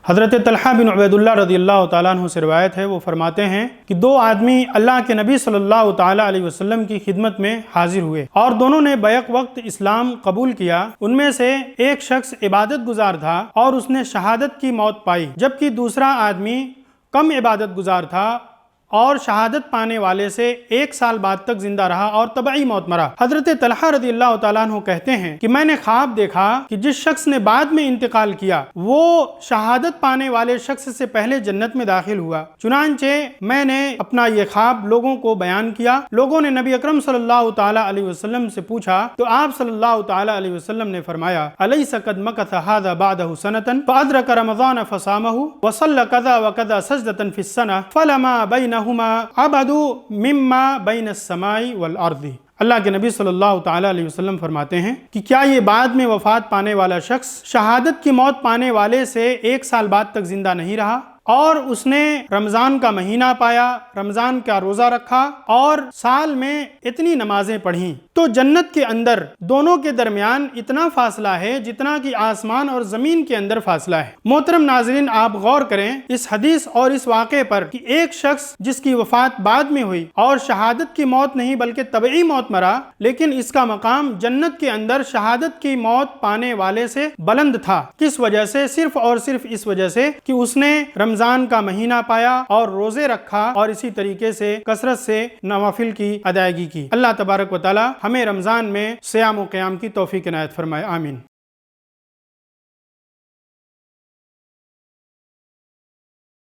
حضرت طلحہ بن عبیداللہ رضی اللہ تعالیٰ عنہ سے روایت ہے، وہ فرماتے ہیں کہ دو آدمی اللہ کے نبی صلی اللہ تعالیٰ علیہ وسلم کی خدمت میں حاضر ہوئے اور دونوں نے بیک وقت اسلام قبول کیا۔ ان میں سے ایک شخص عبادت گزار تھا اور اس نے شہادت کی موت پائی، جبکہ دوسرا آدمی کم عبادت گزار تھا اور شہادت پانے والے سے 1 سال بعد تک زندہ رہا اور طبعی موت مرا۔ حضرت طلحہ رضی اللہ تعالیٰ عنہ کہتے ہیں کہ میں نے خواب دیکھا کہ جس شخص نے بعد میں انتقال کیا وہ شہادت پانے والے شخص سے پہلے جنت میں داخل ہوا۔ چنانچہ میں نے اپنا یہ خواب لوگوں کو بیان کیا۔ لوگوں نے نبی اکرم صلی اللہ تعالیٰ علیہ وسلم سے پوچھا تو آپ صلی اللہ تعالیٰ علیہ وسلم نے فرمایا، الیس قد مکث ھذا بعدہ سنۃ فادرک رمضان فصامہ وصلی کذا وکذا سجدۃ فی السنہ فلما بینہما عبدوا مما بین السماء والارض۔ اللہ کے نبی صلی اللہ تعالیٰ علیہ وسلم فرماتے ہیں کہ کیا یہ بعد میں وفات پانے والا شخص شہادت کی موت پانے والے سے 1 سال بعد تک زندہ نہیں رہا اور اس نے رمضان کا مہینہ پایا، رمضان کا روزہ رکھا اور سال میں اتنی نمازیں پڑھیں، تو جنت کے اندر دونوں کے درمیان اتنا فاصلہ ہے جتنا کہ آسمان اور زمین کے اندر فاصلہ ہے۔ محترم ناظرین، آپ غور کریں اس حدیث اور اس واقعے پر کہ ایک شخص جس کی وفات بعد میں ہوئی اور شہادت کی موت نہیں بلکہ طبعی موت مرا، لیکن اس کا مقام جنت کے اندر شہادت کی موت پانے والے سے بلند تھا۔ کس وجہ سے؟ صرف اور صرف اس وجہ سے کہ اس نے رمضان کا مہینہ پایا اور روزے رکھا اور اسی طریقے سے کثرت سے نوافل کی ادائیگی کی۔ اللہ تبارک و تعالی ہمیں رمضان میں صیام و قیام کی توفیق عنایت فرمائے، آمین۔